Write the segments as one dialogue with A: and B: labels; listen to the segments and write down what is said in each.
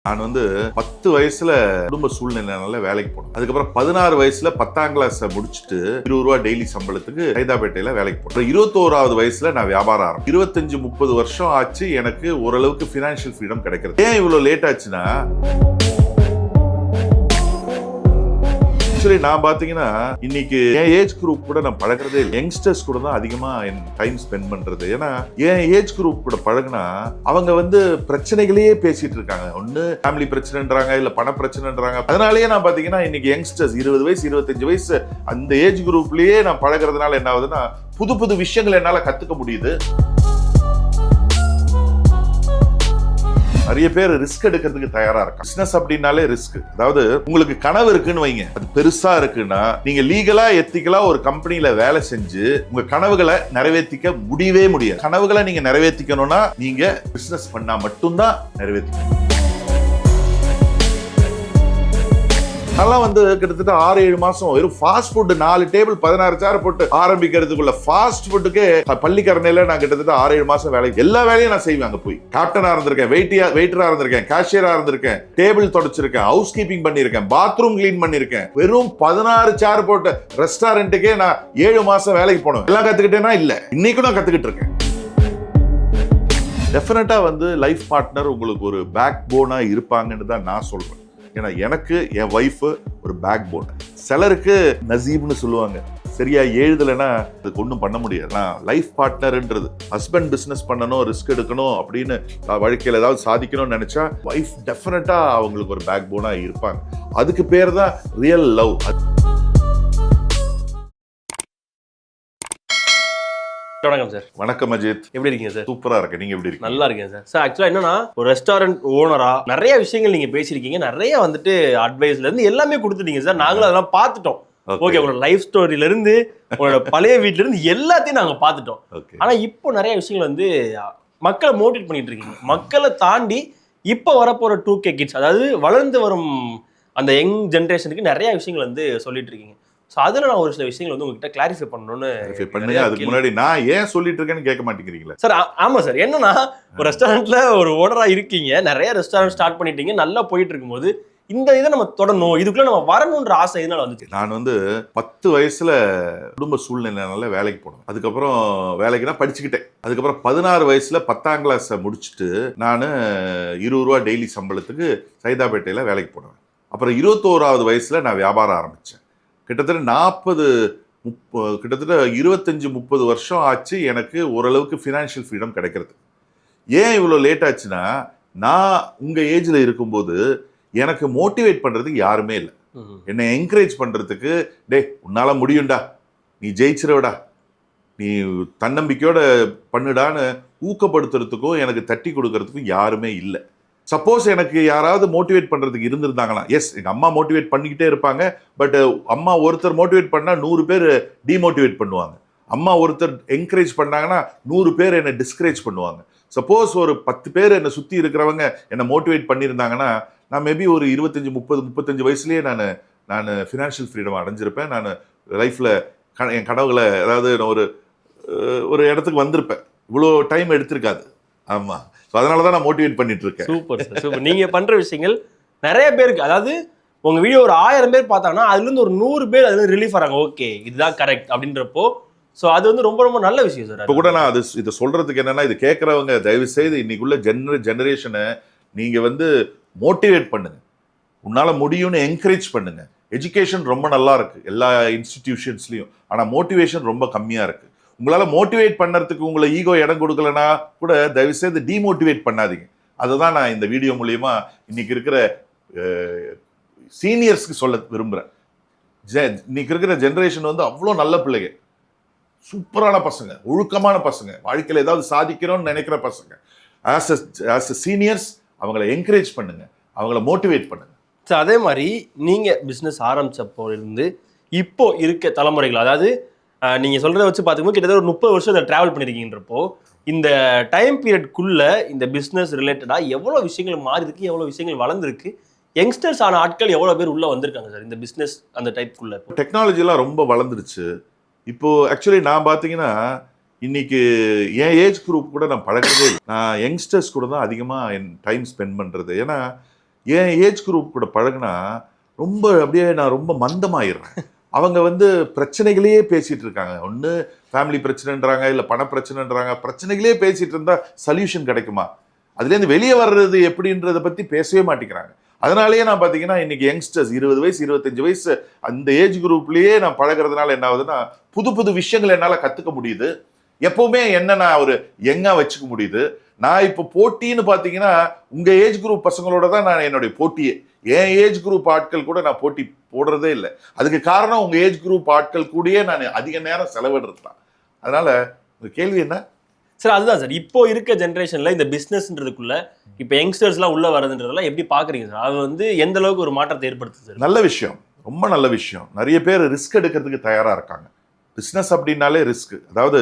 A: நான் 10 வயசுல குடும்ப சூழ்நிலைனால வேலைக்கு போனேன். அதுக்கப்புறம் 16 வயசுல 10ஆம் கிளாஸ் முடிச்சுட்டு 20 ரூபா டெய்லி சம்பளத்துக்கு சைதாப்பேட்டையில வேலைக்கு போனேன். 21வது வயசுல நான் வியாபாரம் ஆரம்பிச்சேன். 25-30 வருஷம் ஆச்சு எனக்கு ஓரளவுக்கு பினான்சியல் ஃப்ரீடம் கிடைக்கிறது. ஏன் இவ்வளவு லேட் ஆச்சுன்னா, நான் பாத்தீங்கன்னா இன்னைக்கு என் ஏஜ் குரூப் கூட நான் பழகிறதே இல்லை. யங்ஸ்டர்ஸ் கூட தான் அதிகமா என் டைம் ஸ்பெண்ட் பண்றது. ஏன்னா என் ஏஜ் குரூப் கூட பழகுனா அவங்க பிரச்சனைகளையே பேசிட்டு இருக்காங்க. ஒண்ணு ஃபேமிலி பிரச்சனைன்றாங்க, இல்ல பண பிரச்சனைன்றாங்க. அதனாலேயே நான் பாத்தீங்கன்னா இன்னைக்கு யங்ஸ்டர்ஸ் 20 வயசு 25 வயசு அந்த ஏஜ் குரூப்லயே நான் பழகிறதுனால என்ன ஆகுதுன்னா, புது புது விஷயங்கள் என்னால கத்துக்க முடியுது. நிறைய பேர் ரிஸ்க் எடுக்கிறதுக்கு தயாரா இருக்காங்க. பிசினஸ் அப்படின்னாலே ரிஸ்க். அதாவது உங்களுக்கு கனவு இருக்குன்னு வைங்க, அது பெருசா இருக்குன்னா நீங்க லீகலா எத்திக்கலா ஒரு கம்பெனில வேலை செஞ்சு உங்க கனவுகளை நிறைவேற்றிக்க முடியவே முடியாது. கனவுகளை நீங்க நிறைவேற்றிக்கணும்னா நீங்க பிசினஸ் பண்ணா மட்டும்தான் நிறைவேற்றிக்கணும். அதெல்லாம் கிட்டத்தட்ட 6-7 மாசம் வெறும் ஃபாஸ்ட் ஃபுட் 4 டேபிள் 16 சேர் போட்டு ஆரம்பிக்கிறதுக்குள்ள ஃபாஸ்ட் ஃபுட்டுக்கே பள்ளிக்கரணையில நான் கிட்டத்தட்ட 6-7 மாசம் வேலை, எல்லா வேலையும் நான் செய்வேன். அங்க போய் கேப்டனா இருந்திருக்கேன், வெயிட்டரா இருந்திருக்கேன், கேஷியரா இருந்திருக்கேன், டேபிள் தொடச்சிருக்கேன், ஹவுஸ் கீப்பிங் பண்ணிருக்கேன், பாத்ரூம் கிளீன் பண்ணிருக்கேன். வெறும் 16 சேர் போட்டு ரெஸ்டாரண்ட்டுக்கே நான் 7 மாசம் வேலைக்கு போனேன். எல்லாம் கத்துக்கிட்டேன்னா இல்ல, இன்னைக்கும் நான் கத்துக்கிட்டு இருக்கேன். டெஃபினட்டா லைஃப் பார்ட்னர் உங்களுக்கு ஒரு பேக் போனா இருப்பாங்கன்னு தான் நான் சொல்றேன். ஏன்னா எனக்கு என் ஒய்ஃப் ஒரு பேக் போன். சிலருக்கு நசீப்னு சொல்லுவாங்க, சரியா எழுதலைன்னா அதுக்கு ஒன்றும் பண்ண முடியாது. லைஃப் பார்ட்னர்ன்றது ஹஸ்பண்ட் பிசினஸ் பண்ணணும், ரிஸ்க் எடுக்கணும் அப்படின்னு வாழ்க்கையில் ஏதாவது சாதிக்கணும்னு நினைச்சா ஒய்ஃப் டெஃபினட்டா அவங்களுக்கு ஒரு பேக் போனா இருப்பாங்க. அதுக்கு பேர் தான் ரியல் லவ்.
B: வணக்கம் சார்.
A: வணக்கம் அஜித்,
B: எப்படி இருக்கீங்க சார்?
A: சூப்பரா இருக்கு. நீங்க எப்படி இருக்கீங்க?
B: நல்லா இருக்கேன் சார். சார் ஆக்சுவலா என்னன்னா, ஒரு ரெஸ்டாரண்ட் ஓனரா நிறைய விஷயங்கள் நீங்க பேசியிருக்கீங்க, நிறைய அட்வைஸ்ல இருந்து எல்லாமே கொடுத்துட்டீங்க சார். நாங்களும் அதெல்லாம் பார்த்துட்டோம். ஓகே, உங்களோட லைஃப் ஸ்டோரியில இருந்து உங்களோட பழைய வீட்டுல இருந்து எல்லாத்தையும் நாங்க பார்த்துட்டோம். ஆனா இப்போ நிறைய விஷயங்கள் மக்களை மோட்டிவேட் பண்ணிட்டு இருக்கீங்க. மக்களை தாண்டி இப்போ வரப்போற 2K கிட்ஸ், அதாவது வளர்ந்து வரும் அந்த யங் ஜென்ரேஷனுக்கு நிறைய விஷயங்கள் சொல்லிட்டு இருக்கீங்க. ஸோ அதில் நான் ஒரு சில விஷயங்கள் உங்ககிட்ட கிளாரிஃபை பண்ணணும்னு
A: பண்ணுங்க. அதுக்கு முன்னாடி நான் ஏன் சொல்லிட்டு இருக்கேன்னு கேட்க மாட்டேங்கிறீங்களா
B: சார்? ஆமாம் சார். என்னன்னா, ஒரு ரெஸ்டாரண்ட்ல ஒரு ஓனராக இருக்கீங்க, நிறைய ரெஸ்டாரண்ட் ஸ்டார்ட் பண்ணிட்டீங்க, நல்லா போயிட்டு இருக்கும்போது இந்த இதை நம்ம தொடரணும், இதுக்குள்ள நம்ம வரணுன்ற ஆசை இதனால வந்துச்சு.
A: நான் 10 வயசுல குடும்ப சூழ்நிலைனால வேலைக்கு போனேன். அதுக்கப்புறம் வேலைக்குனா படிச்சுக்கிட்டேன். அதுக்கப்புறம் 16 வயசுல 10ஆம் கிளாஸ் முடிச்சுட்டு நான் 20 ரூபா டெய்லி சம்பளத்துக்கு சைதாப்பேட்டையில வேலைக்கு போனேன். அப்புறம் 21வது வயசுல நான் வியாபாரம் ஆரம்பிச்சேன். கிட்டத்தட்ட 25-30 வருஷம் ஆச்சு எனக்கு ஓரளவுக்கு ஃபினான்ஷியல் ஃப்ரீடம் கிடைக்கிறது. ஏன் இவ்வளோ லேட் ஆச்சுன்னா, நான் உங்கள் ஏஜில் இருக்கும்போது எனக்கு மோட்டிவேட் பண்ணுறதுக்கு யாருமே இல்லை. என்னை என்கரேஜ் பண்ணுறதுக்கு, டே உன்னால் முடியும்டா, நீ ஜெயிச்சிருவடா, நீ தன்னம்பிக்கையோட பண்ணுடான்னு ஊக்கப்படுத்துறதுக்கும் எனக்கு தட்டி கொடுக்கறதுக்கும் யாருமே இல்லை. சப்போஸ் எனக்கு யாராவது மோட்டிவேட் பண்ணுறதுக்கு இருந்திருந்தாங்களா, எஸ், எங்கள் அம்மா மோட்டிவேட் பண்ணிக்கிட்டே இருப்பாங்க. பட் அம்மா ஒருத்தர் மோட்டிவேட் பண்ணால் 100 பேர் டிமோட்டிவேட் பண்ணுவாங்க. அம்மா ஒருத்தர் என்கரேஜ் பண்ணாங்கன்னா 100 பேர் என்னை டிஸ்கரேஜ் பண்ணுவாங்க. சப்போஸ் ஒரு 10 பேர் என்னை சுற்றி இருக்கிறவங்க என்னை மோட்டிவேட் பண்ணியிருந்தாங்கன்னா நான் மேபி ஒரு 25-30-35 வயசுலேயே நான் ஃபினான்ஷியல் ஃப்ரீடம் அடைஞ்சிருப்பேன். நான் லைஃப்பில் என் கனவுகளை, அதாவது நான் ஒரு இடத்துக்கு வந்திருப்பேன். இவ்வளோ டைம் எடுத்திருக்காது. ஆமாம், அதனால தான் நான் மோட்டிவேட் பண்ணிட்டு இருக்கேன்.
B: Super sir, super. நீங்க பண்ற விஷயங்கள் நிறைய பேருக்கு, அதாவது உங்க வீடியோ ஒரு 1000 பேர் பார்த்தாங்கன்னா அதுல இருந்து ஒரு 100 பேர் அதுல ரிலீஃப் ஆறாங்க. ஓகே, இதுதான் கரெக்ட் அப்படின்றப்போ ஸோ அது ரொம்ப ரொம்ப நல்ல விஷயம் சார்.
A: இப்போ கூட நான் இதை சொல்றதுக்கு என்னன்னா, இது கேட்கறவங்க தயவு செய்து இன்னைக்குள்ள ஜெனரேஷனை நீங்க மோட்டிவேட் பண்ணுங்க, உன்னால முடியும்னு என்கரேஜ் பண்ணுங்க. எஜுகேஷன் ரொம்ப நல்லா இருக்கு எல்லா இன்ஸ்டிடியூஷன்ஸ்லயும், ஆனா மோட்டிவேஷன் ரொம்ப கம்மியா இருக்கு. உங்களால மோட்டிவேட் பண்ணறதுக்கு உங்களை ஈகோ இடம் கொடுக்கலன்னா கூட தயவு செய்து டிமோட்டிவேட் பண்ணாதீங்க. அதுதான் நான் இந்த வீடியோ மூலியமா இன்னைக்கு இருக்கிற சீனியர்ஸ்க்கு சொல்ல விரும்புறேன். இன்னைக்கு இருக்கிற ஜெனரேஷன் அவ்வளோ நல்ல பிள்ளைங்க, சூப்பரான பசங்க, ஒழுக்கமான பசங்க, வாழ்க்கையில் ஏதாவது சாதிக்கணும்னு நினைக்கிற பசங்க. ஆஸ் அ சீனியர்ஸ் அவங்களை என்கரேஜ் பண்ணுங்க, அவங்கள மோட்டிவேட் பண்ணுங்க.
B: ஸோ அதே மாதிரி நீங்க பிஸ்னஸ் ஆரம்பிச்சப்போ இருந்து இப்போ இருக்க தலைமுறைகள், அதாவது நீங்க சொல்றதை வச்சு பார்த்துக்கும்போது கிட்டத்தட்ட ஒரு 30 வருஷம் இதை டிராவல் பண்ணிருக்கீங்கன்றப்போ இந்த டைம் பீரியட்குள்ள இந்த பிஸ்னஸ் ரிலேட்டடா எவ்வளோ விஷயங்கள் மாறி இருக்கு, எவ்வளோ விஷயங்கள் வளர்ந்துருக்கு, யங்ஸ்டர்ஸ் ஆன ஆட்கள் எவ்வளோ பேர் உள்ள வந்திருக்காங்க சார் இந்த பிஸ்னஸ் அந்த டைப்குள்ள?
A: டெக்னாலஜிலாம் ரொம்ப வளர்ந்துருச்சு. இப்போ ஆக்சுவலி நான் பார்த்தீங்கன்னா இன்னைக்கு என் ஏஜ் குரூப் கூட நான் பழக்கவே இல்லை. நான் யங்ஸ்டர்ஸ் கூட தான் அதிகமாக என் டைம் ஸ்பெண்ட் பண்ணுறது. ஏன்னா என் ஏஜ் குரூப் கூட பழகுனா ரொம்ப அப்படியே நான் ரொம்ப மந்தமாயிடுறேன். அவங்க வந்து பிரச்சனைகளையே பேசிட்டு இருக்காங்க. ஒன்று ஃபேமிலி பிரச்சனைன்றாங்க, இல்லை பண பிரச்சனைன்றாங்க. பிரச்சனைகளே பேசிட்டு இருந்தா சொல்யூஷன் கிடைக்குமா? அதுலேருந்து வெளியே வர்றது எப்படின்றத பத்தி பேசவே மாட்டேங்கிறாங்க. அதனாலேயே நான் பார்த்தீங்கன்னா இன்னைக்கு யங்ஸ்டர்ஸ் 20 வயசு 25 வயசு அந்த ஏஜ் குரூப்லயே நான் பழகிறதுனால என்ன ஆகுதுன்னா புது புது விஷயங்கள் என்னால் கற்றுக்க முடியுது. எப்பவுமே என்ன நான் ஒரு யங்கா வச்சுக்க முடியுது. நான் இப்போ போட்டின்னு பார்த்தீங்கன்னா உங்க ஏஜ் குரூப் பசங்களோட தான் நான் என்னுடைய போட்டியே. என் ஏஜ் குரூப் ஆட்கள் கூட நான் போட்டி போடுறதே இல்லை. அதுக்கு காரணம் உங்க ஏஜ் குரூப் ஆட்கள் கூடயே நான் அதிக நேரம் செலவிடுறது தான். அதனால இந்த கேள்வி என்ன
B: சார்? அதுதான் சார், இப்போ இருக்க ஜென்ரேஷன்ல இந்த பிசினஸ்ன்றதுக்குள்ள இப்போ யங்ஸ்டர்ஸ்லாம் உள்ள வரதுன்றதெல்லாம் எப்படி பாக்குறீங்க சார்? அது வந்து எந்த அளவுக்கு ஒரு மாற்றத்தை ஏற்படுத்துது சார்?
A: நல்ல விஷயம், ரொம்ப நல்ல விஷயம். நிறைய பேர் ரிஸ்க் எடுக்கிறதுக்கு தயாரா இருக்காங்க. பிசினஸ் அப்படின்னாலே ரிஸ்க். அதாவது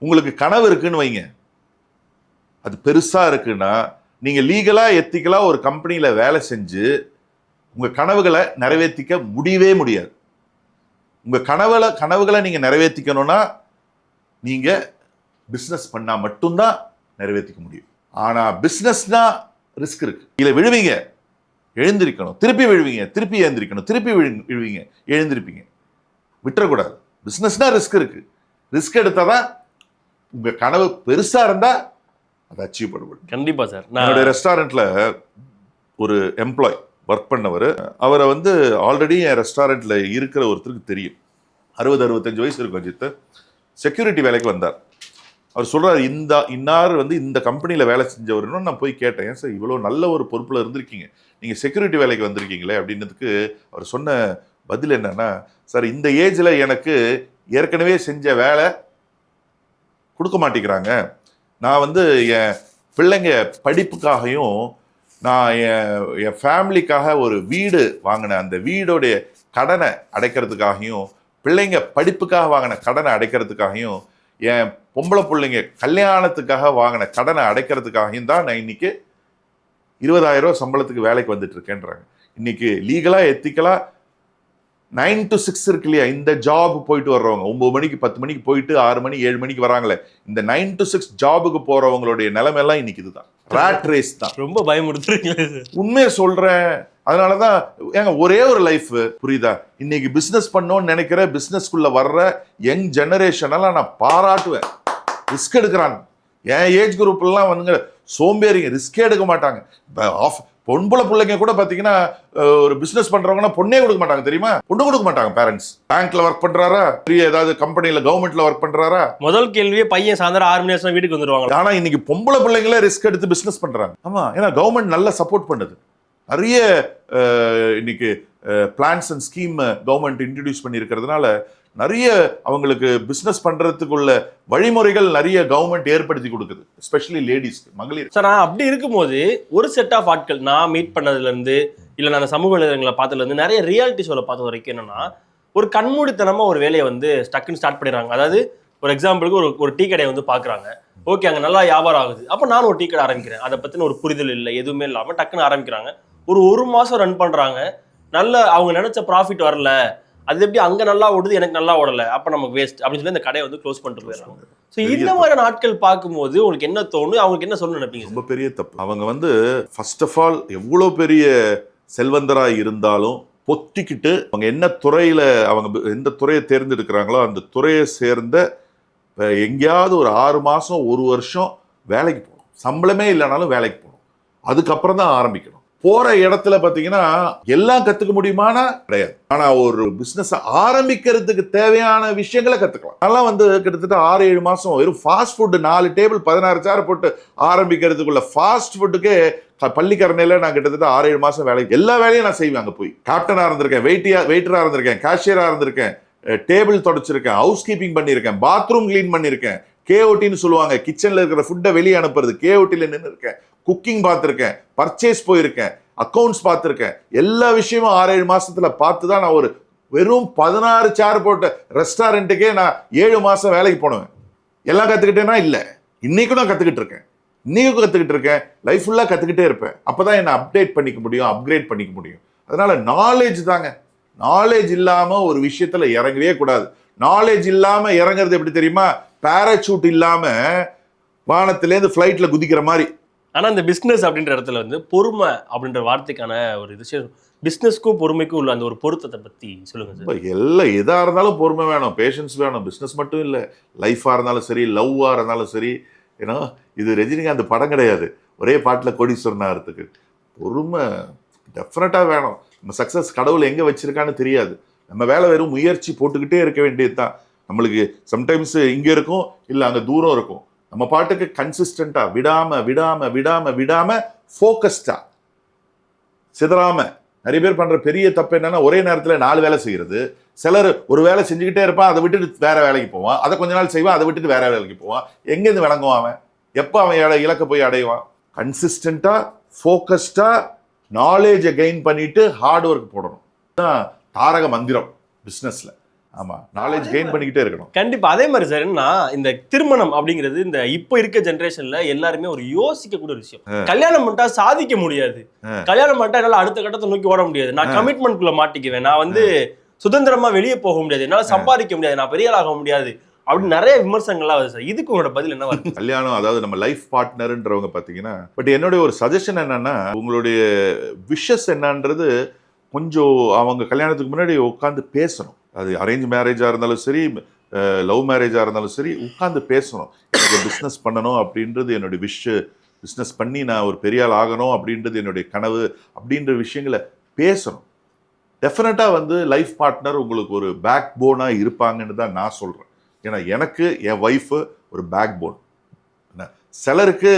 A: உங்களுக்கு கனவு இருக்குன்னு வைங்க, அது பெருசா இருக்குன்னா நீங்க லீகலா எத்திக்கலா ஒரு கம்பெனியில வேலை செஞ்சு உங்க கனவுகளை நிறைவேற்றிக்க முடியவே முடியாது. உங்க கனவுகளை நீங்க நிறைவேற்றிக்கணும்னா நீங்க பிசினஸ் பண்ணா மட்டும்தான் நிறைவேற்றிக்க முடியும். ஆனா பிசினஸ்னா ரிஸ்க் இருக்கு. இதுல விழுவீங்க, எழுந்திருக்கணும், திருப்பி விழுவீங்க, திருப்பி எழுந்திருக்கணும், திருப்பி விழுவீங்க, எழுந்திருப்பீங்க. விட்டுறக்கூடாது. பிசினஸ்னா ரிஸ்க் இருக்கு. ரிஸ்க் எடுத்தாதான் உங்க கனவு பெருசா இருந்தா அதை அச்சீவ் பண்ண.
B: கண்டிப்பா சார்.
A: என்னுடைய ரெஸ்டாரண்ட்ல ஒரு எம்ப்ளாய் ஒர்க் பண்ணவர், அவரை வந்து ஆல்ரெடி என் ரெஸ்டாரண்ட்ல இருக்கிற ஒருத்தருக்கு தெரியும். 60-65 வயசு இருக்கும் அஜித். செக்யூரிட்டி வேலைக்கு வந்தார். அவர் சொல்றாரு, இன்னார் வந்து இந்த கம்பெனியில வேலை செஞ்சவர்னு. நான் போய் கேட்டேன், ஏன் சார் இவ்வளோ நல்ல ஒரு பொறுப்புல இருந்திருக்கீங்க, நீங்க செக்யூரிட்டி வேலைக்கு வந்திருக்கீங்களே அப்படின்னதுக்கு அவர் சொன்ன பதில் என்னன்னா, சார் இந்த ஏஜ்ல எனக்கு ஏற்கனவே செஞ்ச வேலை கொடுக்க மாட்டேங்கிறாங்க. நான் வந்து என் பிள்ளைங்க படிப்புக்காகவும் நான் என் ஃபேமிலிக்காக ஒரு வீடு வாங்கினேன், அந்த வீடோடைய கடனை அடைக்கிறதுக்காகவும் பிள்ளைங்க படிப்புக்காக வாங்கின கடனை அடைக்கிறதுக்காகவும் என் பொம்பளை பிள்ளைங்க கல்யாணத்துக்காக வாங்கின கடனை அடைக்கிறதுக்காகவும் தான் நான் இன்னைக்கு 20,000 ரூபா சம்பளத்துக்கு வேலைக்கு வந்துட்டு இருக்கேன்றாங்க. இன்னைக்கு லீகலா எத்திக்கலா 9 to 6 இருக்கு இல்லையா, இந்த ஜாப் போயிட்டு வர்றவங்க 9 மணிக்கு 10 மணிக்கு போயிட்டு 6 மணி 7 மணிக்கு வராங்களே, இந்த 9 to 6 ஜாபுக்கு போறவங்களுடைய நிலைமை எல்லாம் இன்னைக்கு இதுதான். ராட் ரேஸ் தான்.
B: ரொம்ப பயமுறுத்துறீங்க.
A: உண்மையை சொல்றேன். அதனாலதான் ஏங்க ஒரே ஒரு லைஃப், புரியுதா? இன்னைக்கு பிசினஸ் பண்ணோம்னு நினைக்கிற பிசினஸ்குள்ள வர்ற யங் ஜெனரேஷன் எல்லாம் நான் பாராட்டுவேன். ரிஸ்க் எடுக்கிறாங்க. என் ஏஜ் குரூப் எல்லாம் வந்து சோம்பேறிங்க, ரிஸ்கே எடுக்க மாட்டாங்க. பொன்புல பிள்ளைங்க கூட பாத்தீங்கன்னா ஒரு பிசினஸ் பண்றவங்கன்னா பொண்ணே கொடுக்க மாட்டாங்க, தெரியுமா? பொண்ணு கொடுக்க மாட்டாங்க. பேரண்ட்ஸ் பேங்க்ல ஒர்க் பண்றாரா, பெரிய ஏதாவது கம்பெனில கவர்மெண்ட்ல ஒர்க் பண்றாரா?
B: முதல் கேள்வியே பையன் சாயந்தரம் 6 மணி நேரம் வீட்டுக்கு வந்துருவாங்க.
A: ஆனா இன்னைக்கு பொம்பளை பிள்ளைங்களே ரிஸ்க் எடுத்து பிசினஸ் பண்றாங்க. ஆமா, ஏன்னா கவர்மெண்ட் நல்லா சப்போர்ட் பண்ணுது. நிறைய இன்னைக்கு plans and scheme government introduce பண்ணி இருக்கிறதுனால நிறைய அவங்களுக்கு பிசினஸ் பண்றதுக்குள்ள வழிமுறைகள் நிறைய கவர்மெண்ட் ஏற்படுத்தி கொடுக்குது, எஸ்பெஷலி லேடிஸ்க்கு, மகளிர்.
B: சார், நான் அப்படி இருக்கும்போது ஒரு செட் ஆஃப் ஆட்கள் நான் மீட் பண்ணதுல இருந்து இல்ல நான் சமூக வலைதளங்களை பார்த்ததுல இருந்து நிறைய ரியாலிட்டி ஷோல பார்த்த வரைக்கும் என்னன்னா, ஒரு கண்மூடித்தனமா ஒரு வேலையை வந்து டக்குன்னு ஸ்டார்ட் பண்ணிடுறாங்க. அதாவது ஒரு எக்ஸாம்பிளுக்கு ஒரு டீ கடையை வந்து பாக்குறாங்க. ஓகே, அங்க நல்லா வியாபாரம் ஆகுது, அப்ப நானும் ஒரு டீ கடை ஆரம்பிக்கிறேன். அதை பத்தின ஒரு புரிதல் இல்லை, எதுவுமே இல்லாம டக்குன்னு ஆரம்பிக்கிறாங்க. ஒரு மாசம் ரன் பண்றாங்க. நல்ல அவங்க நினைச்ச ப்ராஃபிட் வரல. அது எப்படி அங்க நல்லா ஓடுது, எனக்கு நல்லா ஓடல, அப்ப நமக்கு வேஸ்ட் அப்படின்னு சொல்லி அந்த கடையை வந்து க்ளோஸ் பண்ணிட்டு போயிடுறாங்க. ஸோ இந்த மாதிரி நாட்கள் பார்க்கும்போது உங்களுக்கு என்ன தோணும், அவங்களுக்கு என்ன சொல்ல நினைப்பீங்க?
A: ரொம்ப பெரிய தப்பு. அவங்க வந்து ஃபர்ஸ்ட் ஆஃப் ஆல் எவ்வளோ பெரிய செல்வந்தரா இருந்தாலும் பொத்திக்கிட்டு அவங்க என்ன துறையில அவங்க எந்த துறையை தேர்ந்தெடுக்கிறாங்களோ அந்த துறையை சேர்ந்த எங்கேயாவது ஒரு 6 மாசம் 1 வருஷம் வேலைக்கு போகணும். சம்பளமே இல்லைனாலும் வேலைக்கு போகணும். அதுக்கப்புறம் தான் ஆரம்பிக்கணும். போற இடத்துல பாத்தீங்கன்னா எல்லாம் கத்துக்க முடியுமானா கிடையாது. ஆனா ஒரு பிசினஸ் ஆரம்பிக்கிறதுக்கு தேவையான விஷயங்களை கத்துக்கலாம். அதெல்லாம் வந்து கிட்டத்தட்ட 6-7 மாசம் வெறும் ஃபாஸ்ட் ஃபுட் 4 டேபிள் 16 சேர் போட்டு ஆரம்பிக்கிறதுக்குள்ள ஃபாஸ்ட் ஃபுட்டுக்கே பள்ளிக்கரணையில நான் கிட்டத்தட்ட 6-7 மாசம் வேலை, எல்லா வேலையும் நான் செய்வேன். அங்க போய் கேப்டனா இருந்திருக்கேன், வெயிட்டரா இருந்திருக்கேன், கேஷியரா இருந்திருக்கேன், டேபிள் தொடச்சிருக்கேன், ஹவுஸ் கீப்பிங் பண்ணியிருக்கேன், பாத்ரூம் கிளீன் பண்ணியிருக்கேன், கேஓடின்னு சொல்லுவாங்க, கிச்சன்ல இருக்கிற ஃபுட்டை வெளியே அனுப்புறது, கேஓடில நின்று இருக்கேன், குக்கிங் பார்த்துருக்கேன், பர்ச்சேஸ் போயிருக்கேன், அக்கௌண்ட்ஸ் பார்த்துருக்கேன். எல்லா விஷயமும் 6-7 மாசத்துல பார்த்து தான் நான் ஒரு வெறும் 16 சேர் போட்ட ரெஸ்டாரண்ட்டுக்கே நான் 7 மாசம் வேலைக்கு போனேன். எல்லாம் கத்துக்கிட்டேன்னா இல்லை, இன்னைக்கும் நான் கத்துக்கிட்டு இருக்கேன், இன்னைக்கும் கத்துக்கிட்டு இருக்கேன், லைஃப் ஃபுல்லா கத்துக்கிட்டே இருப்பேன். அப்பதான் என்ன அப்டேட் பண்ணிக்க முடியும், அப்கிரேட் பண்ணிக்க முடியும். அதனால நாலேஜ் தாங்க. நாலேஜ் இல்லாம ஒரு விஷயத்துல இறங்கவே கூடாது. நாலேஜ் இல்லாம இறங்குறது எப்படி தெரியுமா? பேராசூட் இல்லாம வானத்திலேருந்து ஃபிளைட்ல குதிக்கிற மாதிரி.
B: ஆனா இந்த பிசினஸ் அப்படின்ற இடத்துல வந்து பொறுமை அப்படின்ற வார்த்தைக்கான ஒரு விஷயம், பிசினஸ்க்கும் பொறுமைக்கும் உள்ள அந்த ஒரு பொருத்தத்தை பத்தி சொல்லுங்க சார்.
A: எல்லாம் எதா இருந்தாலும் பொறுமை வேணும், பேஷன்ஸ் வேணும். பிசினஸ் மட்டும் இல்லை, லைஃபா இருந்தாலும் சரி, லவ்வா இருந்தாலும் சரி. ஏன்னா இது ரஜினிகாந்த் படம் கிடையாது, ஒரே பாட்டில் கோடீஸ்வரன் ஆகிறதுக்கு. பொறுமை டெஃபினட்டா வேணும். நம்ம சக்சஸ் கடவுள் எங்க வச்சிருக்கான்னு தெரியாது. நம்ம வேலை வெறும் முயற்சி போட்டுக்கிட்டே இருக்க வேண்டியது தான். நம்மளுக்கு சம்டைம்ஸ் இங்க இருக்கும், இல்லை அங்க தூரம் இருக்கும். நம்ம பாட்டுக்கு கன்சிஸ்டண்டா விடாம விடாம விடாம விடாம ஃபோக்கஸ்டா சிதறாம. நிறைய பேர் பண்ற பெரிய தப்பு என்னன்னா, ஒரே நேரத்தில் 4 வேலை செய்யறது. சிலர் ஒரு வேலை செஞ்சுக்கிட்டே இருப்பான், அதை விட்டுட்டு வேற வேலைக்கு போவான். அதை கொஞ்ச நாள் செய்வான், அதை விட்டுட்டு வேற வேலைக்கு போவான். எங்கேருந்து விளங்குவான் அவன்? எப்போ அவன் இலக்க போய் அடைவான்? கன்சிஸ்டண்டா ஃபோக்கஸ்டா நாலேஜை கெயின் பண்ணிட்டு ஹார்ட் ஒர்க் போடணும். தாரக மந்திரம் பிசினஸ்ல. ஆமா, நாலேஜ் கெயின் பண்ணிக்கிட்டே இருக்கணும்.
B: கண்டிப்பா. அதே மாதிரி சார், என்னன்னா இந்த திருமணம் அப்படிங்கிறது இந்த இப்போ இருக்க ஜெனரேஷன்ல எல்லாருமே ஒரு யோசிக்க கூட விஷயம். கல்யாணம் பண்ணிட்டா சாதிக்க முடியாது, கல்யாணம் பண்ணிட்டா என்னால அடுத்த கட்டத்தை நோக்கி ஓட முடியாது, நான் கமிட்மெண்ட் குள்ள மாட்டிக்குவேன், நான் வந்து சுதந்திரமா வெளியே போக முடியாது, என்னால சம்பாதிக்க முடியாது, நான் பெரிய ஆக முடியாது அப்படின்னு நிறைய விமர்சனங்கள்லாம் வருது சார். இதுக்கு உங்களோட பதில் என்ன வருது?
A: கல்யாணம் அதாவது நம்ம லைஃப் பார்ட்னர்ன்றவங்க பாத்தீங்கன்னா, பட் என்னுடைய ஒரு சஜஷன் என்னன்னா, உங்களுடைய விஷஸ் என்னன்றது கொஞ்சம் அவங்க கல்யாணத்துக்கு முன்னாடி உட்காந்து பேசணும். அது அரேஞ்ச் மேரேஜாக இருந்தாலும் சரி, லவ் மேரேஜாக இருந்தாலும் சரி, உட்காந்து பேசணும். எனக்கு பிஸ்னஸ் பண்ணணும் அப்படின்றது என்னுடைய பிஸ்னஸ் பண்ணி நான் ஒரு பெரிய ஆள் ஆகணும் அப்படின்றது என்னுடைய கனவு அப்படின்ற விஷயங்களை பேசணும். டெஃபினட்டாக வந்து லைஃப் பார்ட்னர் உங்களுக்கு ஒரு பேக் போனாக இருப்பாங்கன்னு தான் நான் சொல்கிறேன். ஏன்னா எனக்கு என் ஒய்ஃபு ஒரு பேக் போன். சிலருக்கு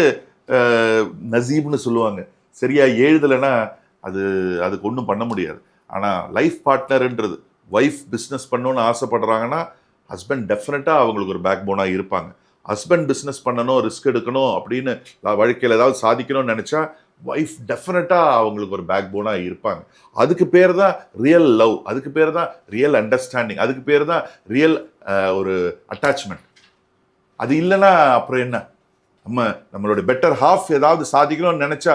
A: நசீப்னு சொல்லுவாங்க, சரியா எழுதலைன்னா அதுக்கு ஒன்றும் பண்ண முடியாது. ஆனால் லைஃப் பார்ட்னர்ன்றது, ஒய்ஃப் பிஸ்னஸ் பண்ணணும்னு ஆசைப்படுறாங்கன்னா ஹஸ்பண்ட் டெஃபினட்டாக அவங்களுக்கு ஒரு பேக் போனாக இருப்பாங்க. ஹஸ்பண்ட் பிஸ்னஸ் பண்ணணும், ரிஸ்க் எடுக்கணும் அப்படின்னு வாழ்க்கையில் ஏதாவது சாதிக்கணும்னு நினச்சா ஒய்ஃப் டெஃபினட்டாக அவங்களுக்கு ஒரு பேக் போனாக இருப்பாங்க. அதுக்கு பேர் தான் ரியல் லவ், அதுக்கு பேர் தான் ரியல் அண்டர்ஸ்டாண்டிங், அதுக்கு பேர் தான் ரியல் ஒரு அட்டாச்மெண்ட். அது இல்லைன்னா அப்புறம் என்ன? நம்மளுடைய பெட்டர் ஹாஃப் ஏதாவது சாதிக்கணும்னு நினைச்சா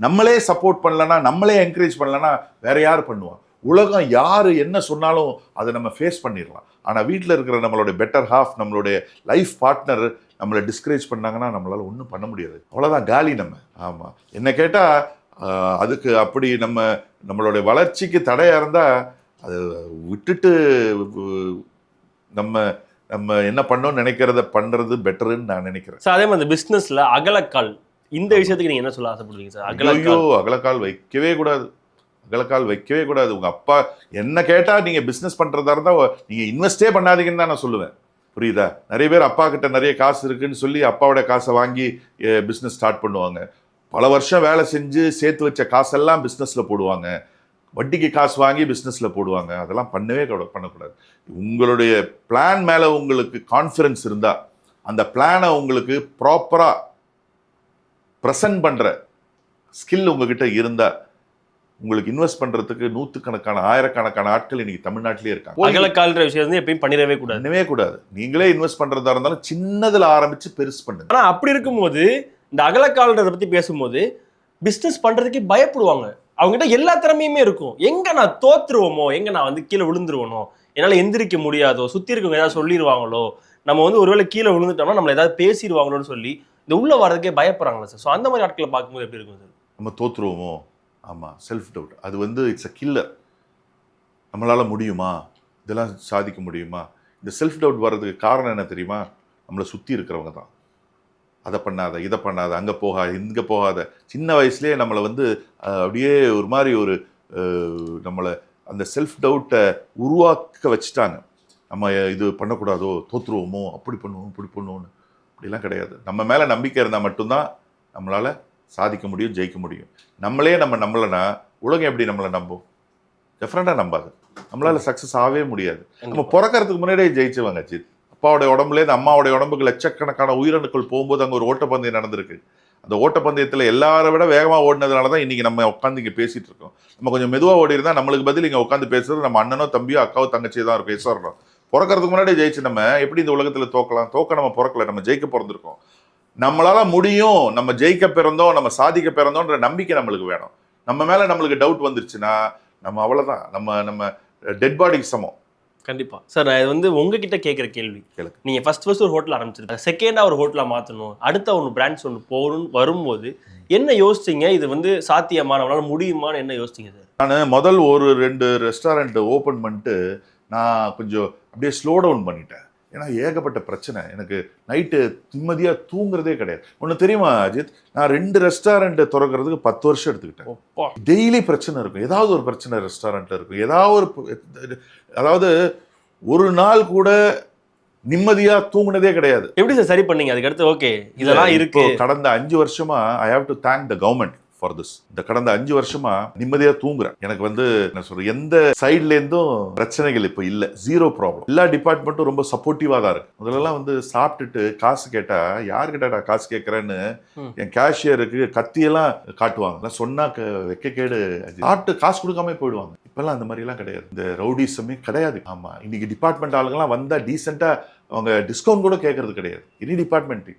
A: நம்மளே சப்போர்ட் பண்ணலன்னா, நம்மளே என்கரேஜ் பண்ணலன்னா வேற யார் பண்ணுவா? உலகம் யாரு என்ன சொன்னாலும் அதை நம்ம ஃபேஸ் பண்ணிடலாம். ஆனால் வீட்டில் இருக்கிற நம்மளுடைய பெட்டர் ஹாஃப், நம்மளுடைய லைஃப் பார்ட்னர் நம்மளை டிஸ்கரேஜ் பண்ணாங்கன்னா நம்மளால ஒன்றும் பண்ண முடியாது. அவ்வளோதான், காலி நம்ம. ஆமாம், என்ன கேட்டால் அதுக்கு அப்படி நம்மளுடைய வளர்ச்சிக்கு தடையாக இருந்தால் அதை விட்டுட்டு நம்ம என்ன பண்ணோம்னு நினைக்கிறத பண்றது பெட்டர்ன்னு நான் நினைக்கிறேன்.
B: சார், அதே மாதிரி இந்த பிசினஸ்ல அகலக்கால், இந்த விஷயத்துக்கு நீங்க என்ன சொல்ல ஆசைப்படுவீங்க சார்?
A: அகலக்கால் வைக்கவே கூடாது, அகலக்கால் வைக்கவே கூடாது. உங்க அப்பா என்ன கேட்டா நீங்க பிசினஸ் பண்றதா இருந்தா நீங்க இன்வெஸ்டே பண்ணாதீங்கன்னு தான் நான் சொல்லுவேன். புரியுதா? நிறைய பேர் அப்பா கிட்ட நிறைய காசு இருக்குன்னு சொல்லி அப்பாவோட காசை வாங்கி பிசினஸ் ஸ்டார்ட் பண்ணுவாங்க. பல வருஷம் வேலை செஞ்சு சேர்த்து வச்ச காசெல்லாம் பிசினஸ்ல போடுவாங்க, வட்டிக்கு காசு வாங்கி பிஸ்னஸில் போடுவாங்க. அதெல்லாம் பண்ணக்கூடாது. உங்களுடைய பிளான் மேலே உங்களுக்கு கான்ஃபிடன்ஸ் இருந்தால், அந்த பிளானை உங்களுக்கு ப்ராப்பராக ப்ரெசன்ட் பண்ணுற ஸ்கில் உங்ககிட்ட இருந்தால், உங்களுக்கு இன்வெஸ்ட் பண்ணுறதுக்கு நூற்றுக்கணக்கான ஆயிரக்கணக்கான ஆட்கள் இன்னைக்கு தமிழ்நாட்டிலே இருக்காங்க.
B: அகலக்கால்ன்ற விஷயம் வந்து எப்பயும் பண்ணிடவே
A: கூடாது. நீங்களே இன்வெஸ்ட் பண்ணுறதா இருந்தாலும் சின்னதில் ஆரம்பித்து பெருசு பண்ணுங்க.
B: ஆனால் அப்படி இருக்கும்போது இந்த அகலக்கால்ன்றதை பற்றி பேசும்போது பிஸ்னஸ் பண்ணுறதுக்கே பயப்படுவாங்க. அவங்ககிட்ட எல்லா திறமையுமே இருக்கும். எங்க நான் தோத்துருவோமோ, எங்க நான் வந்து கீழே விழுந்துருவனோ, என்னால் எந்திரிக்க முடியாதோ, சுற்றி இருக்கவங்க ஏதாவது சொல்லிடுவாங்களோ, நம்ம வந்து ஒருவேளை கீழே விழுந்துட்டோம்னா நம்மளை ஏதாவது பேசிடுவாங்களோன்னு சொல்லி இந்த உள்ள வர்றதுக்கே பயப்படுறாங்களா சார்? ஸோ அந்த மாதிரி ஆட்களை பார்க்கும்போது எப்படி இருக்கும் சார்?
A: நம்ம தோத்துருவோமோ, ஆமாம், செல்ஃப் டவுட். அது வந்து இட்ஸ் அ கில்லர். நம்மளால் முடியுமா, இதெல்லாம் சாதிக்க முடியுமா? இந்த செல்ஃப் டவுட் வர்றதுக்கு காரணம் என்ன தெரியுமா? நம்மளை சுற்றி இருக்கிறவங்க தான். அதை பண்ணாத, இதை பண்ணாத, அங்கே போகாத, இங்கே போகாத. சின்ன வயசுலேயே நம்மளை வந்து அப்படியே ஒரு மாதிரி நம்மளை அந்த செல்ஃப் டவுட்டை உருவாக்க வச்சுட்டாங்க. நம்ம இது பண்ணக்கூடாதோ, தோற்றுருவோமோ, அப்படி பண்ணுவோம், இப்படி பண்ணுவோன்னு. அப்படிலாம் கிடையாது. நம்ம மேலே நம்பிக்கை இருந்தால் மட்டும்தான் நம்மளால் சாதிக்க முடியும், ஜெயிக்க முடியும். நம்ம நம்பலைன்னா உலகம் எப்படி நம்மளை நம்பும்? டெஃபினட்டாக நம்பாது. நம்மளால் சக்ஸஸ் ஆகவே முடியாது. நம்ம பிறக்கிறதுக்கு முன்னாடியே ஜெயிச்சுவாங்க. அப்பாவுடைய உடம்புலேருந்து அம்மாவுடைய உடம்புக்கு லட்சக்கணக்கான உயிரணுக்கள் போகும்போது அங்கே ஒரு ஓட்டப்பந்தயம் நடந்திருக்கு. அந்த ஓட்டப்பந்தயத்தில் எல்லாரை விட வேகமாக ஓடினதுனால தான் இன்றைக்கி நம்ம உட்காந்து இங்கே பேசிகிட்டு இருக்கோம். நம்ம கொஞ்சம் மெதுவாக ஓடி இருந்தால் நம்மளுக்கு பதில் இங்கே உட்காந்து பேசுறது நம்ம அண்ணனோ தம்பியோ அக்காவோ தங்கச்சியோ தான் பேசுகிறோம். பிறக்கிறதுக்கு முன்னாடியே ஜெயிச்சு நம்ம எப்படி இந்த உலகத்தில் தோக்க நம்ம பிறக்கல, நம்ம ஜெயிக்க பிறந்திருக்கோம். நம்மளால முடியும், நம்ம ஜெயிக்க பிறந்தோம், நம்ம சாதிக்க பிறந்தோன்ற நம்பிக்கை நம்மளுக்கு வேணும். நம்ம மேலே நம்மளுக்கு டவுட் வந்துருச்சுன்னா நம்ம அவ்வளோதான், நம்ம டெட் பாடிக்கு சமம்.
B: கண்டிப்பா சார். நான் இது வந்து உங்ககிட்ட கேட்குற கேள்வி,
A: கேளுங்க.
B: நீங்க ஃபர்ஸ்ட் ஒரு ஹோட்டல் ஆரம்பிச்சிருக்கீங்க, செகண்டா ஒரு ஹோட்டலா மாத்தணும், அடுத்த ஒன்று பிராண்ட்ஸ் ஒன்று போகணும்னு வரும்போது என்ன யோசிச்சீங்க? இது வந்து சாத்தியமா, நம்மளால முடியுமான்னு என்ன யோசிச்சீங்க சார்?
A: நான் முதல் ஒரு 2 ரெஸ்டாரண்ட் ஓப்பன் பண்ணிட்டு நான் கொஞ்சம் அப்படியே ஸ்லோ டவுன் பண்ணிட்டேன். ஏன்னா ஏகப்பட்ட பிரச்சனை. எனக்கு நைட்டு நிம்மதியாக தூங்குறதே கிடையாது. ஒன்று தெரியுமா அஜித், நான் 2 ரெஸ்டாரண்ட் திறக்கிறதுக்கு 10 வருஷம் எடுத்துக்கிட்டேன். டெய்லி பிரச்சனை இருக்கும், ஏதாவது ஒரு பிரச்சனை ரெஸ்டாரண்ட்டில் இருக்கும், ஏதாவது ஒரு, அதாவது ஒரு நாள் கூட நிம்மதியாக தூங்குனதே கிடையாது.
B: எப்படி சார் சரி பண்ணீங்க? அதுக்கு அடுத்து ஓகே இதெல்லாம் இருக்கு.
A: கடந்த 5 வருஷமா I have to thank the government for this. இந்த கடந்த 5 வருஷமா நிம்மதியா தூங்குறேன். எனக்கு வந்து என்ன சொல்றது, எந்த சைட்ல இருந்தும் பிரச்சனைகள் இப்ப இல்ல, ஜீரோ ப்ராப்ளம். எல்லா டிபார்ட்மெண்ட்டும் ரொம்ப சப்போர்ட்டிவா தான் இருக்கு. முதல்லலாம் வந்து சாப்பிட்டுட்டு காசு கேட்டா, யார்கிட்ட காசு கேட்கறேன்னு என் கேஷியருக்கு கத்தியெல்லாம் காட்டுவாங்க. சொன்னா வெக்கக்கேடு, சாப்பிட்டு காசு கொடுக்காம போயிடுவாங்க. இப்பெல்லாம் அந்த மாதிரி எல்லாம் கிடையாது. இந்த ரவுடிசமே கிடையாது. ஆமா, இன்னைக்கு டிபார்ட்மெண்ட் ஆளுங்கெல்லாம் வந்தா டீசெண்டா அவங்க டிஸ்கவுண்ட் கூட கேட்கறது கிடையாது. எனி டிபார்ட்மெண்ட்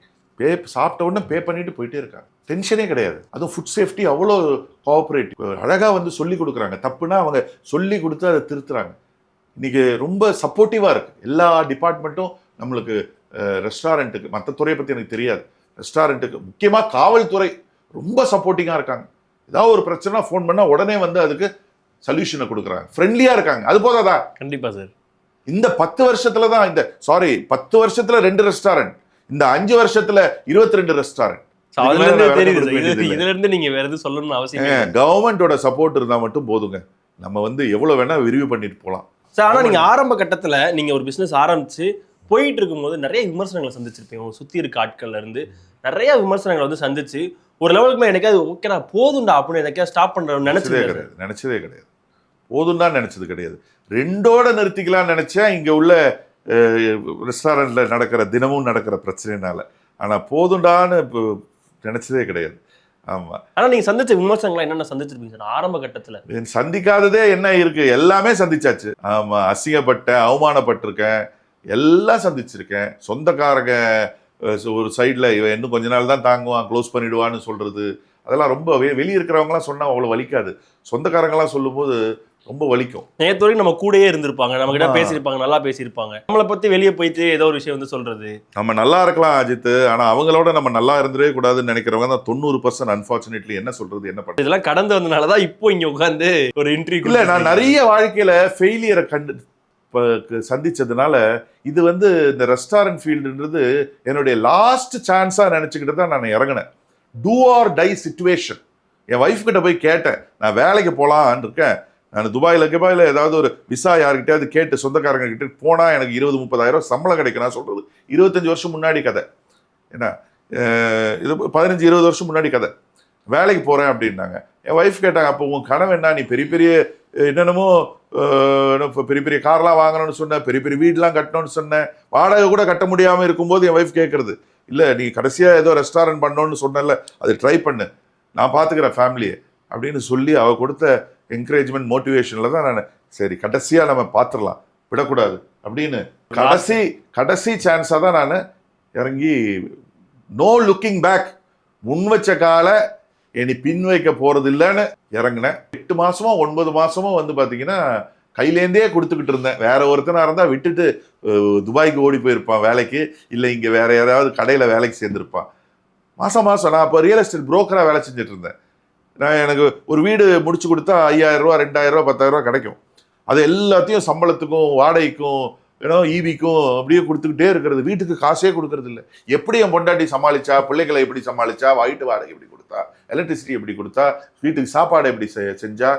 A: சாப்பிட்ட உடனே பே பண்ணிட்டு போயிட்டே இருக்காங்க. டென்ஷனே கிடையாது. அதுவும் ஃபுட் சேஃப்டி அவ்வளோ கோஆப்ரேட்டிவ், அழகா வந்து சொல்லி கொடுக்குறாங்க. தப்புனா அவங்க சொல்லி கொடுத்து அதை திருத்துறாங்க. இன்னைக்கு ரொம்ப சப்போர்ட்டிவா இருக்கு எல்லா டிபார்ட்மெண்ட்டும் நம்மளுக்கு. ரெஸ்டாரண்ட்டுக்கு, மற்ற துறையை பத்தி எனக்கு தெரியாது, ரெஸ்டாரண்ட்டுக்கு முக்கியமா காவல்துறை ரொம்ப சப்போர்ட்டிங்கா இருக்காங்க. ஏதாவது ஒரு பிரச்சனை ஃபோன் பண்ணா உடனே வந்து அதுக்கு சொல்யூஷனை கொடுக்குறாங்க, ஃப்ரெண்ட்லியா இருக்காங்க. அது போதாதா?
B: கண்டிப்பா சார்.
A: இந்த 10 வருஷத்துல தான் 10 வருஷத்துல 2 ரெஸ்டாரண்ட், இந்த 5 வருஷத்துல 22 ரெஸ்டாரண்ட்.
B: இதுல இருந்து நீங்க வேற எதுவும் சொல்லணும்னு அவசியம்.
A: கவர்மெண்டோட சப்போர்ட் இருந்தா மட்டும் போதுங்க, நம்ம வந்து எவ்வளவு வேணா விரிவு பண்ணிட்டு போலாம்
B: சார். ஆனா நீங்க ஆரம்ப கட்டத்துல நீங்க ஒரு பிசினஸ் ஆரம்பிச்சு போயிட்டு இருக்கும்போது நிறைய விமர்சனங்களை சந்திச்சிருப்பீங்க. சுத்தி இருக்க ஆட்கள்ல இருந்து நிறைய விமர்சனங்களை வந்து சந்திச்சு ஒரு லெவலுக்கு மேல எனக்காவது ஓகேடா போதும்டா அப்படின்னு எனக்கா ஸ்டாப் பண்றேன்னு
A: நினைச்சதே கிடையாது. போதும்டா நினைச்சது கிடையாது. 2ஓட நிறுத்திக்கலாம் நினைச்சேன், இங்க உள்ள ரெஸ்டாரண்ட்ல நடக்கிற தினமும் நடக்கிற பிரச்சனைனால. ஆனா போதுண்டான்னு நினைச்சதே கிடையாது. ஆமா.
B: ஆனா நீங்க சந்திச்ச விமர்சனங்களை என்னென்ன சந்திச்சிருப்பீங்க சார் ஆரம்ப கட்டத்துல?
A: சந்திக்காததே என்ன இருக்கு, எல்லாமே சந்திச்சாச்சு. ஆமா, அசிங்கப்பட்டேன், அவமானப்பட்டிருக்கேன், எல்லாம் சந்திச்சிருக்கேன். சொந்தக்காரங்க ஒரு சைட்ல இவன் இன்னும் கொஞ்ச நாள் தான் தாங்குவான், க்ளோஸ் பண்ணிடுவான்னு சொல்றது, அதெல்லாம் ரொம்ப வெளியே இருக்கிறவங்கலாம் சொன்னா அவ்வளவு வலிக்காது. சொந்தக்காரங்கலாம் சொல்லும் போது ரொம்ப வலிக்கும்.
B: நேத்து வரைக்கும் நம்ம கூடயே இருந்திருப்பாங்க, நம்ம கிட்ட பேசியிருப்பாங்க, நல்லா பேசியிருப்பாங்க. நம்மளை பத்தி வெளியே போயிட்டு ஏதோ ஒரு விஷயம் வந்து சொல்றது.
A: நம்ம நல்லா இருக்கலாம் அஜித், ஆனா அவங்களோட நம்ம நல்லா இருந்துடவே கூடாதுன்னு நினைக்கிறவங்க தான் 90%. அன்பார்ச்சுனேட்லி என்ன சொல்றது, என்ன பண்றது,
B: இதெல்லாம் கடந்து வந்தனாலதான் இப்போ இங்க உட்காந்து ஒரு இன்டர்வியூ.
A: இல்ல, நான் நிறைய வாழ்க்கையில ஃபெயிலியரை சந்திச்சதுனால இது வந்து இந்த ரெஸ்டாரண்ட் ஃபீல்டுன்றது என்னுடைய லாஸ்ட் சான்ஸா நினைச்சுக்கிட்டு தான் நான் இறங்கினேன். Do or die situation. என் ஒய்ஃப் கிட்ட போய் கேட்டேன், நான் வேலைக்கு போலான்னு இருக்கேன், நான் துபாயில் ஏதாவது ஒரு விசா யாருக்கிட்டையாவது கேட்டு சொந்தக்காரங்க கிட்ட போனா எனக்கு 20-30 சம்பளம் கிடைக்கும். நான் சொல்றது 25 வருஷம் முன்னாடி கதை. என்ன, இது 15-20 வருஷம் முன்னாடி கதை. வேலைக்கு போறேன் அப்படின்னாங்க. என் ஒய்ஃப் கேட்டாங்க, அப்போ உன் கனவு என்ன, நீ பெரிய பெரிய என்னென்னமோ பெரிய பெரிய கார்லாம் வாங்கணும்னு சொன்ன, பெரிய பெரிய வீடுலாம் கட்டணும்னு சொன்னேன், வாடகை கூட கட்ட முடியாம இருக்கும்போது என் ஒய்ஃப் கேட்கறது, இல்ல நீ கடைசியா ஏதோ ரெஸ்டாரண்ட் பண்ணணும்னு சொன்னல, அது ட்ரை பண்ணு, நான் பாத்துக்கிறேன் ஃபேமிலியை அப்படின்னு சொல்லி அவ கொடுத்த என்கரேஜ்மெண்ட் மோட்டிவேஷன்ல தான் நான் சரி கடைசியா நம்ம பார்த்துடலாம், விடக்கூடாது அப்படின்னு கடைசி சான்ஸா தான் நான் இறங்கி, நோ லுக்கிங் பேக், முன் வச்ச கால இனி பின் வைக்க போறது இல்லைன்னு இறங்கினேன். 8 மாசமோ 9 மாசமோ வந்து பாத்தீங்கன்னா கையிலேருந்தே கொடுத்துக்கிட்டு இருந்தேன். வேற ஒருத்தனா இருந்தா விட்டுட்டு துபாய்க்கு ஓடி போயிருப்பான் வேலைக்கு, இல்லை இங்க வேற ஏதாவது கடையில வேலைக்கு சேர்ந்திருப்பான். மாசம் நான் இப்போ ரியல் எஸ்டேட் புரோக்கரா வேலை செஞ்சுட்டு இருந்தேன். நான் எனக்கு ஒரு வீடு முடிச்சு கொடுத்தா 5000 ரூபா 2000 ரூபா 10,000 ரூபா கிடைக்கும். அது எல்லாத்தையும் சம்பளத்துக்கும் வாடகைக்கும் ஈபிக்கும் அப்படியே கொடுத்துக்கிட்டே இருக்கிறது. வீட்டுக்கு காசே கொடுக்கறது இல்லை. எப்படி என் பொண்டாட்டி சமாளிச்சா, பிள்ளைகளை எப்படி சமாளிச்சா, வீட்டு வாடகை எப்படி கொடுத்தா, எலக்ட்ரிசிட்டி எப்படி கொடுத்தா, வீட்டுக்கு சாப்பாடு எப்படி செஞ்சா,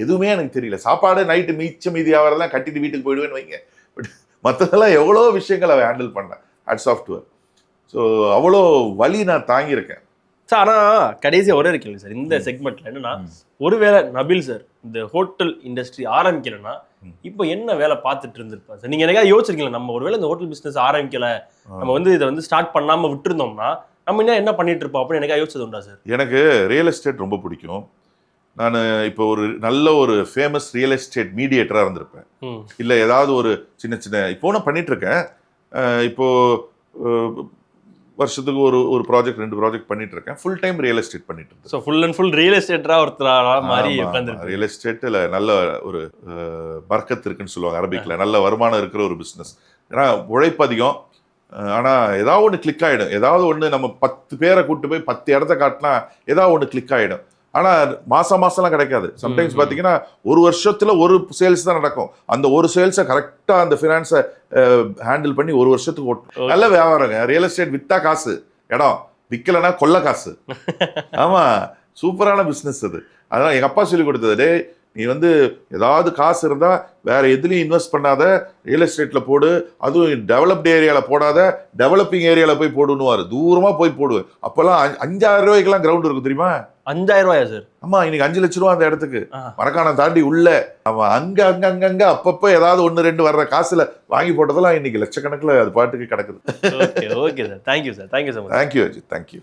A: எதுவுமே எனக்கு தெரியல. சாப்பாடு நைட்டு மீதி ஆகிறதெல்லாம் கட்டிட்டு வீட்டுக்கு போயிடுவேன்னு வைங்க. பட் மற்றதெல்லாம் எவ்வளோ விஷயங்கள் அவன் ஹேண்டில் பண்ணேன். Hats off to her. So அவ்வளோ வலி நான் தாங்கியிருக்கேன்
B: சார். ஆனால் கடைசியாக ஒரே கேள்வி சார் இந்த செக்மெண்ட்ல என்னன்னா, ஒருவேளை நபில் சார் இந்த ஹோட்டல் இண்டஸ்ட்ரி ஆரம்பிக்கலன்னா இப்போ என்ன வேலை பார்த்துட்டு இருந்திருப்பாங்க சார்? நீங்க எனக்கா யோசிச்சிருக்கீங்களா, நம்ம ஒருவேளை இந்த ஹோட்டல் பிசினஸ் ஆரம்பிக்கல, நம்ம வந்து இதை வந்து ஸ்டார்ட் பண்ணாம விட்டுருந்தோம்னா நம்ம என்ன பண்ணிட்டு இருப்போம் அப்படின்னு எனக்கா யோசிச்சது உண்டா சார்?
A: எனக்கு ரியல் எஸ்டேட் ரொம்ப பிடிக்கும். நான் இப்போ ஒரு நல்ல ஒரு ஃபேமஸ் ரியல் எஸ்டேட் மீடியேட்டராக இருந்திருப்பேன். இல்லை ஏதாவது ஒரு சின்ன இப்போ நான் பண்ணிட்டு இருக்கேன். இப்போ வருஷத்துக்கு ஒரு ப்ராஜெக்ட் 2 ப்ராஜெக்ட் பண்ணிட்டு இருக்கேன். ஃபுல் டைம் ரியல் எஸ்டேட் பண்ணிட்டு இருக்கேன்.
B: So full and full real எஸ்டேட்டரா ஒருத்தரா மாறி உட்காந்துருக்கு.
A: ரியல் எஸ்டேட்டில் நல்ல ஒரு பர்க்கத் இருக்குன்னு சொல்லுவாங்க அரபிக்ல. நல்ல வருமானம் இருக்கிற ஒரு பிஸ்னஸ். ஏன்னா உழைப்பு அதிகம். ஆனால் ஏதாவது ஒன்று கிளிக் ஆகிடும். ஏதாவது ஒன்று நம்ம 10 பேரை கூப்பிட்டு போய் 10 இடத்த காட்டினா ஏதாவது ஒன்று கிளிக் ஆகிடும். ஆனால் மாசம்லாம் கிடைக்காது. சம்டைம்ஸ் பார்த்தீங்கன்னா ஒரு வருஷத்துல ஒரு சேல்ஸ் தான் நடக்கும். அந்த ஒரு சேல்ஸை கரெக்டாக அந்த ஃபினான்ஸை ஹேண்டில் பண்ணி ஒரு வருஷத்துக்கு ஓட்டும். நல்ல வியாபாரங்க. ரியல் எஸ்டேட் வித்தா காசு, இடம் விற்கலைன்னா கொள்ள காசு. ஆமா, சூப்பரான பிஸ்னஸ் அது. அதனால எங்க அப்பா சொல்லி கொடுத்தது, டே நீ ஏதாவது காசு இருந்தா வேற எதுலையும் இன்வெஸ்ட் பண்ணாத, ரியல் எஸ்டேட்ல போடு, அதுவும் டெவலப்டு ஏரியால போடாத, டெவலப்பிங் ஏரியால போய் போடுன்னுவாரு. தூரமா போய் போடுவேன். அப்பெல்லாம் 5000 ரூபாய்க்கெல்லாம் கிரவுண்ட் இருக்கும் தெரியுமா?
B: 5000 ரூபாயா சார்?
A: ஆமா, இன்னைக்கு 5 லட்சம் ரூபா அந்த இடத்துக்கு. மரக்காணம் தாண்டி உள்ள அவன் அங்க அப்பப்ப ஏதாவது 1-2 வர்ற காசுல வாங்கி போட்டதெல்லாம் இன்னைக்கு லட்சக்கணக்கில் அது பாட்டுக்கு கிடக்குது.
B: Okay sir, thank you sir, thank you so much.
A: Thank you Ajith, thank you.